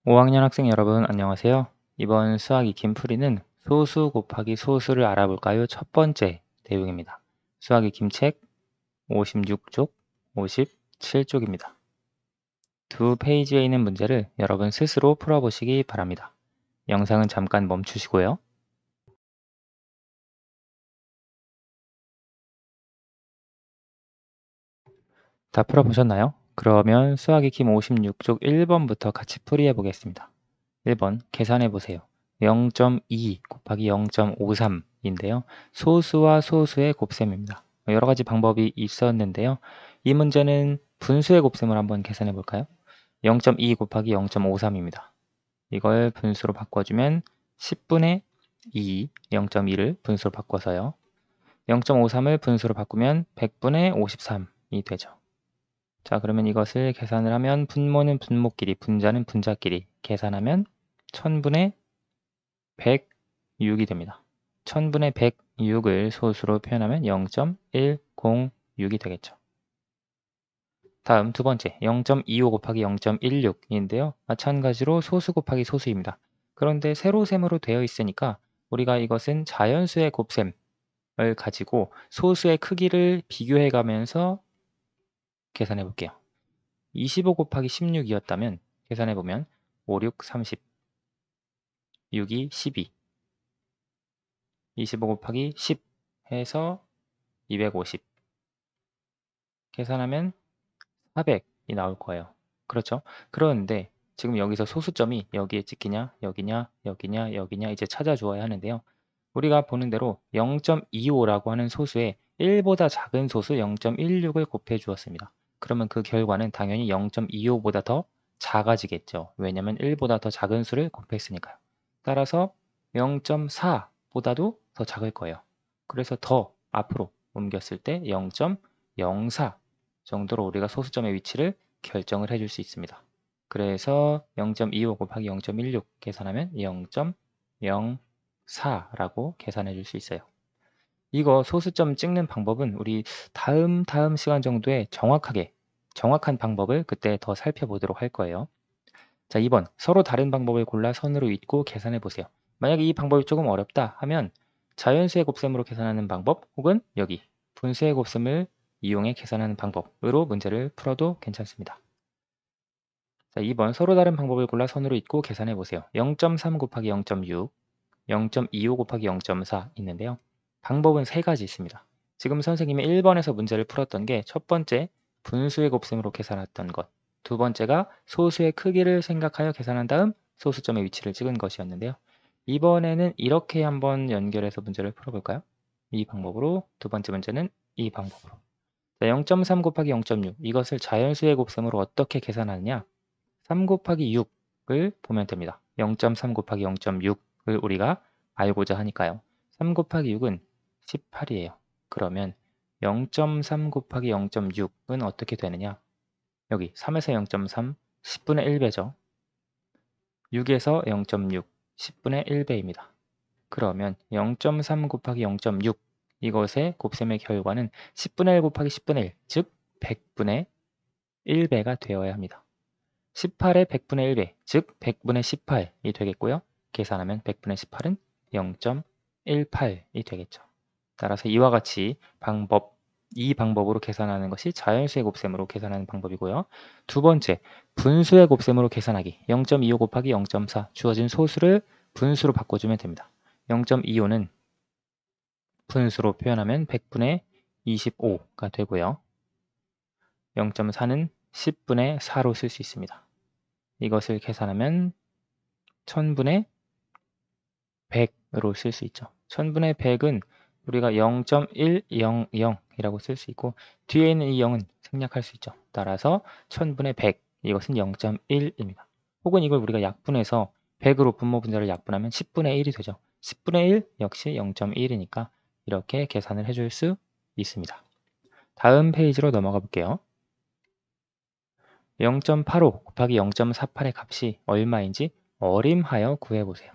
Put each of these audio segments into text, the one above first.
5학년 학생 여러분 안녕하세요. 이번 수학 익힘 풀이는 소수 곱하기 소수를 알아볼까요? 첫 번째 내용입니다. 수학 익힘 책 56쪽, 57쪽입니다. 두 페이지에 있는 문제를 여러분 스스로 풀어보시기 바랍니다. 영상은 잠깐 멈추시고요. 다 풀어보셨나요? 그러면 수학 익힘 56쪽 1번부터 같이 풀이해 보겠습니다. 1번 계산해 보세요. 0.2 곱하기 0.53인데요. 소수와 소수의 곱셈입니다. 여러 가지 방법이 있었는데요. 이 문제는 분수의 곱셈을 한번 계산해 볼까요? 0.2 곱하기 0.53입니다. 이걸 분수로 바꿔주면 10분의 2, 0.2를 분수로 바꿔서요. 0.53을 분수로 바꾸면 100분의 53이 되죠. 자, 그러면 이것을 계산을 하면 분모는 분모끼리, 분자는 분자끼리 계산하면 1000분의 106이 됩니다. 1000분의 106을 소수로 표현하면 0.106이 되겠죠. 다음 두 번째 0.25 곱하기 0.16인데요. 마찬가지로 소수 곱하기 소수입니다. 그런데 세로셈으로 되어 있으니까 우리가 이것은 자연수의 곱셈을 가지고 소수의 크기를 비교해 가면서 계산해 볼게요. 25 곱하기 16이었다면 계산해 보면 5, 6, 30, 6이 12, 25 곱하기 10 해서 250 계산하면 400이 나올 거예요. 그렇죠? 그런데 지금 여기서 소수점이 여기에 찍히냐, 여기냐, 여기냐, 여기냐 이제 찾아주어야 하는데요. 우리가 보는 대로 0.25라고 하는 소수에 1보다 작은 소수 0.16을 곱해 주었습니다. 그러면 그 결과는 당연히 0.25보다 더 작아지겠죠. 왜냐하면 1보다 더 작은 수를 곱했으니까요. 따라서 0.4보다도 더 작을 거예요. 그래서 더 앞으로 옮겼을 때 0.04 정도로 우리가 소수점의 위치를 결정을 해줄 수 있습니다. 그래서 0.25 곱하기 0.16 계산하면 0.04라고 계산해 줄 수 있어요. 이거 소수점 찍는 방법은 우리 다음 시간 정도에 정확한 방법을 그때 더 살펴보도록 할 거예요. 자, 2번 서로 다른 방법을 골라 선으로 잇고 계산해 보세요. 만약에 이 방법이 조금 어렵다 하면 자연수의 곱셈으로 계산하는 방법 혹은 여기 분수의 곱셈을 이용해 계산하는 방법으로 문제를 풀어도 괜찮습니다. 자, 2번 서로 다른 방법을 골라 선으로 잇고 계산해 보세요. 0.3 곱하기 0.6, 0.25 곱하기 0.4 있는데요. 방법은 세 가지 있습니다. 지금 선생님이 1번에서 문제를 풀었던 게 첫 번째 분수의 곱셈으로 계산했던 것, 두 번째가 소수의 크기를 생각하여 계산한 다음 소수점의 위치를 찍은 것이었는데요. 이번에는 이렇게 한번 연결해서 문제를 풀어볼까요? 이 방법으로, 두 번째 문제는 이 방법으로. 0.3 곱하기 0.6 이것을 자연수의 곱셈으로 어떻게 계산하느냐? 3 곱하기 6을 보면 됩니다. 0.3 곱하기 0.6을 우리가 알고자 하니까요. 3 곱하기 6은 18이에요. 그러면 0.3 곱하기 0.6은 어떻게 되느냐? 여기 3에서 0.3, 10분의 1배죠. 6에서 0.6, 10분의 1배입니다. 그러면 0.3 곱하기 0.6 이것의 곱셈의 결과는 10분의 1 곱하기 10분의 1, 즉 100분의 1배가 되어야 합니다. 18의 100분의 1배, 즉 100분의 18이 되겠고요. 계산하면 100분의 18은 0.18이 되겠죠. 따라서 이와 같이 이 방법으로 계산하는 것이 자연수의 곱셈으로 계산하는 방법이고요. 두 번째, 분수의 곱셈으로 계산하기. 0.25 곱하기 0.4 주어진 소수를 분수로 바꿔주면 됩니다. 0.25는 분수로 표현하면 100분의 25가 되고요. 0.4는 10분의 4로 쓸 수 있습니다. 이것을 계산하면 1000분의 100으로 쓸 수 있죠. 1000분의 100은 우리가 0.100이라고 쓸 수 있고 뒤에 있는 이 0은 생략할 수 있죠. 따라서 1000분의 100 이것은 0.1입니다. 혹은 이걸 우리가 약분해서 100으로 분모 분자를 약분하면 10분의 1이 되죠. 10분의 1 역시 0.1이니까 이렇게 계산을 해줄 수 있습니다. 다음 페이지로 넘어가 볼게요. 0.85 곱하기 0.48의 값이 얼마인지 어림하여 구해보세요.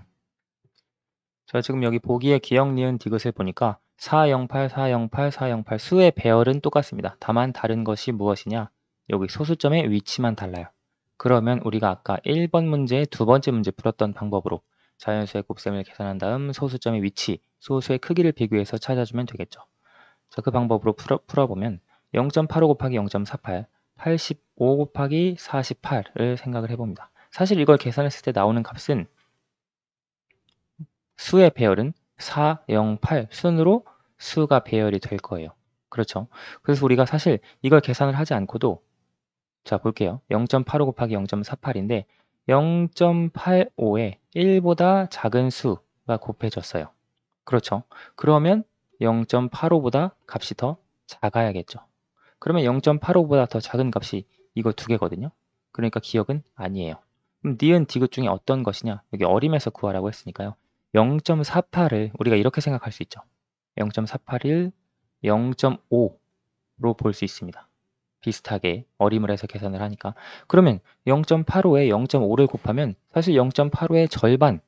저 지금 여기 보기에 기역, 니은, 디귿을 보니까 408, 408, 408 수의 배열은 똑같습니다. 다만 다른 것이 무엇이냐? 여기 소수점의 위치만 달라요. 그러면 우리가 아까 1번 문제, 두 번째 문제 풀었던 방법으로 자연수의 곱셈을 계산한 다음 소수점의 위치, 소수의 크기를 비교해서 찾아주면 되겠죠. 자, 그 방법으로 풀어보면 0.85 곱하기 0.48, 85 곱하기 48을 생각을 해봅니다. 사실 이걸 계산했을 때 나오는 값은 수의 배열은 4, 0, 8 순으로 수가 배열이 될 거예요. 그렇죠? 그래서 우리가 사실 이걸 계산을 하지 않고도 자 볼게요. 0.85 곱하기 0.48인데 0.85에 1보다 작은 수가 곱해졌어요. 그렇죠? 그러면 0.85보다 값이 더 작아야겠죠. 그러면 0.85보다 더 작은 값이 이거 두 개거든요. 그러니까 기억은 아니에요. 그럼 니은 디귿 중에 어떤 것이냐? 여기 어림에서 구하라고 했으니까요. 0.48을 우리가 이렇게 생각할 수 있죠. 0.48을 0.5로 볼 수 있습니다. 비슷하게 어림을 해서 계산을 하니까. 그러면 0.85에 0.5를 곱하면 사실 0.85의 절반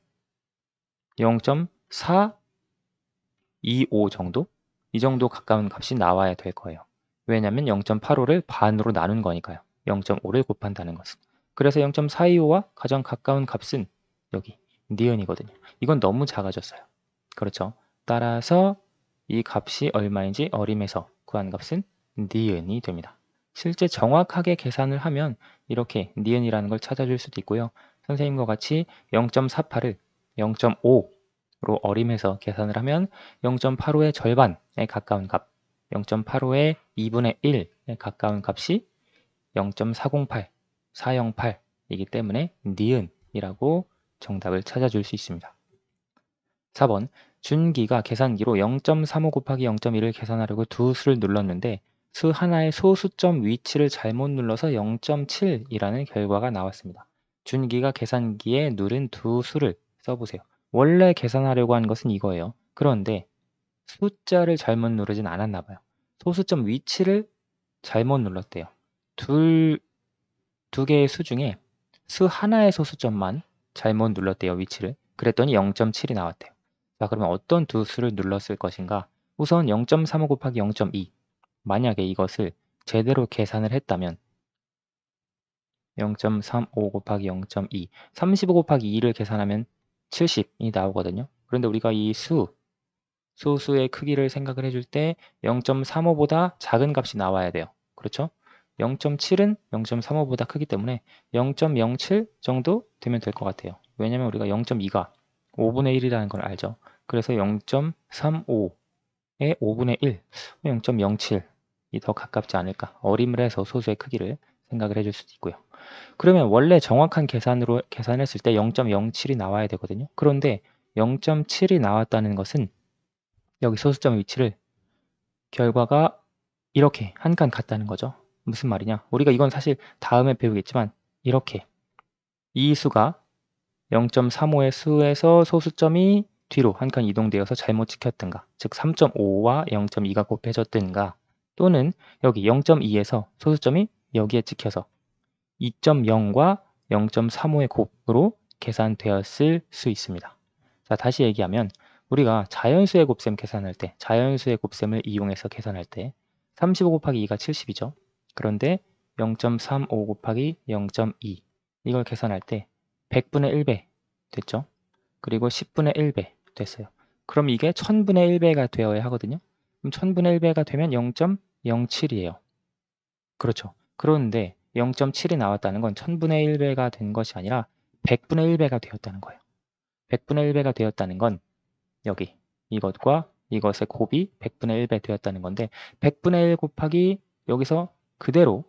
0.425 정도? 이 정도 가까운 값이 나와야 될 거예요. 왜냐하면 0.85를 반으로 나눈 거니까요. 0.5를 곱한다는 것은. 그래서 0.425와 가장 가까운 값은 여기 니은이거든요. 이건 너무 작아졌어요. 그렇죠? 따라서 이 값이 얼마인지 어림에서 구한 값은 니은이 됩니다. 실제 정확하게 계산을 하면 이렇게 니은이라는 걸 찾아줄 수도 있고요. 선생님과 같이 0.48을 0.5로 어림해서 계산을 하면 0.85의 절반에 가까운 값, 0.85의 2분의 1에 가까운 값이 0.408, 408이기 때문에 니은이라고 정답을 찾아줄 수 있습니다. 4번 준기가 계산기로 0.35 곱하기 0.1을 계산하려고 두 수를 눌렀는데 수 하나의 소수점 위치를 잘못 눌러서 0.7이라는 결과가 나왔습니다. 준기가 계산기에 누른 두 수를 써보세요. 원래 계산하려고 한 것은 이거예요. 그런데 숫자를 잘못 누르진 않았나 봐요. 소수점 위치를 잘못 눌렀대요. 두 개의 수 중에 수 하나의 소수점만 잘못 눌렀대요. 위치를. 그랬더니 0.7이 나왔대요. 자, 그러면 어떤 두 수를 눌렀을 것인가? 우선 0.35 곱하기 0.2. 만약에 이것을 제대로 계산을 했다면 0.35 곱하기 0.2. 35 곱하기 2를 계산하면 70이 나오거든요. 그런데 우리가 이 소수의 크기를 생각을 해줄 때 0.35보다 작은 값이 나와야 돼요. 그렇죠? 0.7은 0.35보다 크기 때문에 0.07 정도 되면 될 것 같아요. 왜냐면 우리가 0.2가 5분의 1이라는 걸 알죠. 그래서 0.35의 5분의 1, 0.07이 더 가깝지 않을까. 어림을 해서 소수의 크기를 생각을 해줄 수도 있고요. 그러면 원래 정확한 계산으로 계산했을 때 0.07이 나와야 되거든요. 그런데 0.7이 나왔다는 것은 여기 소수점 위치를 결과가 이렇게 한 칸 같다는 거죠. 무슨 말이냐? 우리가 이건 사실 다음에 배우겠지만 이렇게 이 수가 0.35의 수에서 소수점이 뒤로 한 칸 이동되어서 잘못 찍혔든가 즉 3.5와 0.2가 곱해졌든가 또는 여기 0.2에서 소수점이 여기에 찍혀서 2.0과 0.35의 곱으로 계산되었을 수 있습니다. 자, 다시 얘기하면 우리가 자연수의 곱셈 계산할 때 자연수의 곱셈을 이용해서 계산할 때 35 곱하기 2가 70이죠. 그런데 0.35 곱하기 0.2 이걸 계산할 때 100분의 1배 됐죠. 그리고 10분의 1배 됐어요. 그럼 이게 1000분의 1배가 되어야 하거든요. 그럼 1000분의 1배가 되면 0.07이에요. 그렇죠. 그런데 0.7이 나왔다는 건 1000분의 1배가 된 것이 아니라 100분의 1배가 되었다는 거예요. 100분의 1배가 되었다는 건 여기 이것과 이것의 곱이 100분의 1배 되었다는 건데 100분의 1 곱하기 여기서 그대로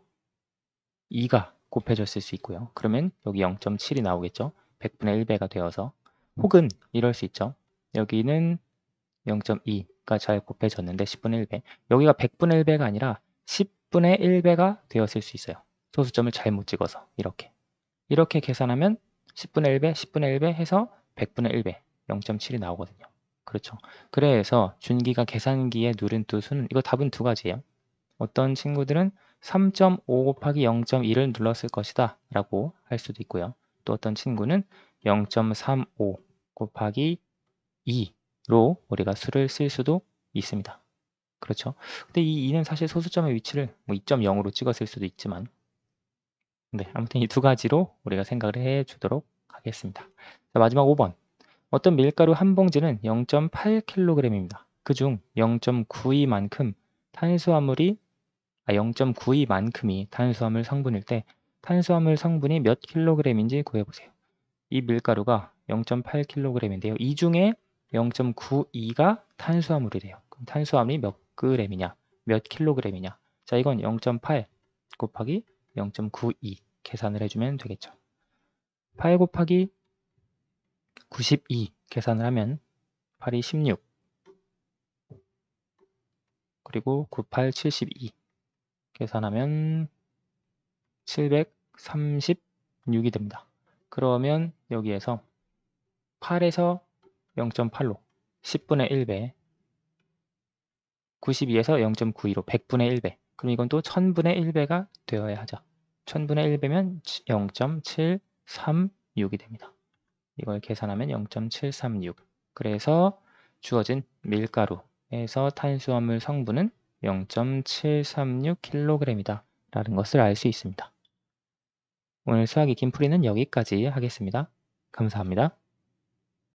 2가 곱해졌을 수 있고요. 그러면 여기 0.7이 나오겠죠. 100분의 1배가 되어서 혹은 이럴 수 있죠. 여기는 0.2가 잘 곱해졌는데 10분의 1배 여기가 100분의 1배가 아니라 10분의 1배가 되었을 수 있어요. 소수점을 잘못 찍어서 이렇게 계산하면 10분의 1배, 10분의 1배 해서 100분의 1배 0.7이 나오거든요. 그렇죠. 그래서 준기가 계산기에 누른 두 수는 이거 답은 두 가지예요. 어떤 친구들은 3.5 곱하기 0.1을 눌렀을 것이다 라고 할 수도 있고요. 또 어떤 친구는 0.35 곱하기 2로 우리가 수를 쓸 수도 있습니다. 그렇죠. 근데 이 2는 사실 소수점의 위치를 2.0으로 찍었을 수도 있지만 네, 아무튼 이 두 가지로 우리가 생각을 해 주도록 하겠습니다. 자, 마지막 5번. 어떤 밀가루 한 봉지는 0.8kg입니다. 그중 0.92만큼 탄수화물이 0.92만큼이 탄수화물 성분일 때 탄수화물 성분이 몇 킬로그램인지 구해보세요. 이 밀가루가 0.8kg인데요. 이 중에 0.92가 탄수화물이래요. 그럼 탄수화물이 몇 g이냐? 몇 킬로그램이냐? 자, 이건 0.8 곱하기 0.92 계산을 해주면 되겠죠. 8 곱하기 92 계산을 하면 8이 16 그리고 98, 72 계산하면 736이 됩니다. 그러면 여기에서 8에서 0.8로 10분의 1배 92에서 0.92로 100분의 1배 그럼 이건 또 1000분의 1배가 되어야 하죠. 1000분의 1배면 0.736이 됩니다. 이걸 계산하면 0.736 그래서 주어진 밀가루에서 탄수화물 성분은 0.736kg이다 라는 것을 알 수 있습니다. 오늘 수학의 김풀이는 여기까지 하겠습니다. 감사합니다.